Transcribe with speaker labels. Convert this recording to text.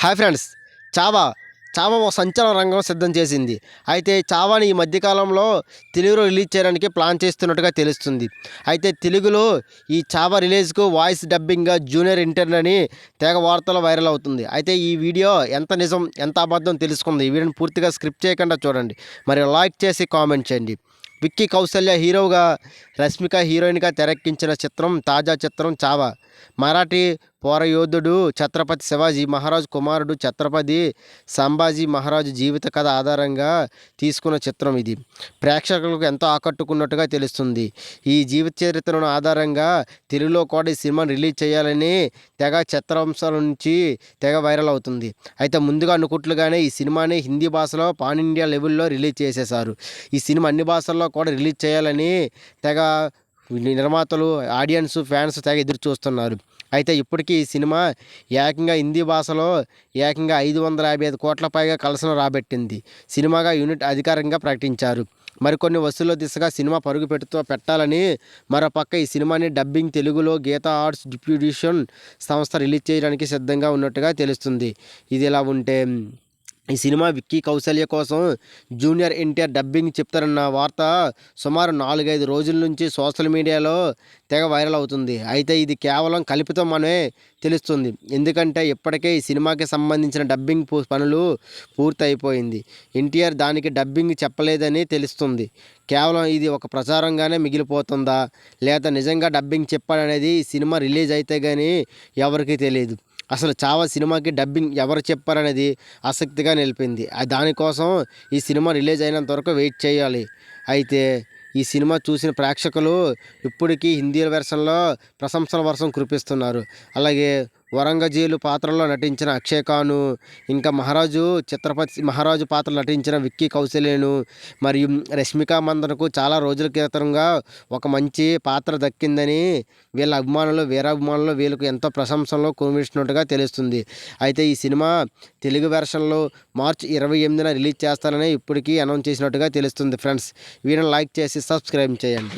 Speaker 1: Hi friends, Chhaava Chhaava ఒక సంచలన రంగం సిద్ధం చేసింది. అయితే చావాని ఈ మధ్యకాలంలో తెలుగులో రిలీజ్ చేయడానికి ప్లాన్ చేస్తున్నట్టుగా తెలుస్తుంది. అయితే తెలుగులో ఈ చావా రిలీజ్కు వాయిస్ డబ్బింగ్గా జూనియర్ ఇంటర్న్ అని తెగ వార్తలు వైరల్ అవుతుంది. అయితే ఈ వీడియో ఎంత నిజం ఎంత అబద్ధం తెలుసుకుంది. ఈ వీడియోని పూర్తిగా స్క్రిప్ట్ చేయకుండా చూడండి. మరి లైక్ చేసి కామెంట్ చేయండి. విక్కీ కౌశల్య హీరోగా, రష్మిక హీరోయిన్గా తెరకెక్కించిన తాజా చిత్రం చావా. మరాఠీ పోరాయోధుడు ఛత్రపతి శివాజీ మహారాజు కుమారుడు ఛత్రపతి సంభాజీ మహారాజు జీవిత కథ ఆధారంగా తీసుకున్న చిత్రం ఇది. ప్రేక్షకులకు ఎంతో ఆకట్టుకున్నట్టుగా తెలుస్తుంది. ఈ జీవిత చరిత్రను ఆధారంగా తెలుగులో కూడా ఈ సినిమాను రిలీజ్ చేయాలని తెగ చిత్రాంశాల నుంచి తెగ వైరల్ అవుతుంది. అయితే ముందుగా అనుకున్నట్లుగానే ఈ సినిమాని హిందీ భాషలో పాన్ ఇండియా లెవెల్లో రిలీజ్ చేసేశారు. ఈ సినిమా అన్ని భాషల్లో కూడా రిలీజ్ చేయాలని తెగ నిర్మాతలు, ఆడియన్స్, ఫ్యాన్స్ తెగ ఎదురు చూస్తున్నారు. అయితే ఇప్పటికీ ఈ సినిమా ఏకంగా హిందీ భాషలో ఏకంగా 555 కోట్ల పైగా కలెక్షన్ రాబట్టింది. సినిమాగా యూనిట్ అధికారికంగా ప్రకటించారు. మరికొన్ని వసూళ్ల దిశగా సినిమా పరుగు పెట్టాలని మరోపక్క ఈ సినిమాని డబ్బింగ్ తెలుగులో గీతా ఆర్ట్స్ డిస్ట్రిబ్యూషన్ సంస్థ రిలీజ్ చేయడానికి సిద్ధంగా ఉన్నట్టుగా తెలుస్తుంది. ఇది ఇలా ఉంటే ఈ సినిమా విక్కీ కౌశల్య కోసం జూనియర్ ఎన్టీఆర్ డబ్బింగ్ చెప్తారన్న వార్త సుమారు 4-5 రోజుల నుంచి సోషల్ మీడియాలో తెగ వైరల్ అవుతుంది. అయితే ఇది కేవలం కల్పితం అనే తెలుస్తుంది. ఎందుకంటే ఇప్పటికే ఈ సినిమాకి సంబంధించిన డబ్బింగ్ పనులు పూర్తి అయిపోయింది. ఎన్టీఆర్ దానికి డబ్బింగ్ చెప్పలేదని తెలుస్తుంది. కేవలం ఇది ఒక ప్రచారంగానే మిగిలిపోతుందా, లేదా నిజంగా డబ్బింగ్ చెప్పాడనేది ఈ సినిమా రిలీజ్ అయితే కానీ ఎవరికీ తెలియదు. అసలు చావా సినిమాకి డబ్బింగ్ ఎవరు చెప్పారనేది ఆసక్తిగా నిలిపింది. దానికోసం ఈ సినిమా రిలీజ్ అయినంత వరకు వెయిట్ చేయాలి. అయితే ఈ సినిమా చూసిన ప్రేక్షకులు ఇప్పటికీ హిందీ వెర్షన్లో ప్రశంసల వర్షం కురిపిస్తున్నారు. అలాగే ఔరంగజేబు పాత్రలో నటించిన అక్షయ్ ఖాను, ఇంకా ఛత్రపతి మహారాజు పాత్ర నటించిన విక్కీ కౌశల్యను మరియు రష్మిక మందనకు చాలా రోజుల క్రితంగా ఒక మంచి పాత్ర దక్కిందని వీరాభిమానులు వీళ్ళకు ఎంతో ప్రశంసలు కురిమిస్తున్నట్టుగా తెలుస్తుంది. అయితే ఈ సినిమా తెలుగు వెర్షన్లో మార్చి 28న రిలీజ్ చేస్తారని ఇప్పటికీ అనౌన్స్ చేసినట్టుగా తెలుస్తుంది. ఫ్రెండ్స్, వీడియోని లైక్ చేసి సబ్స్క్రైబ్ చేయండి.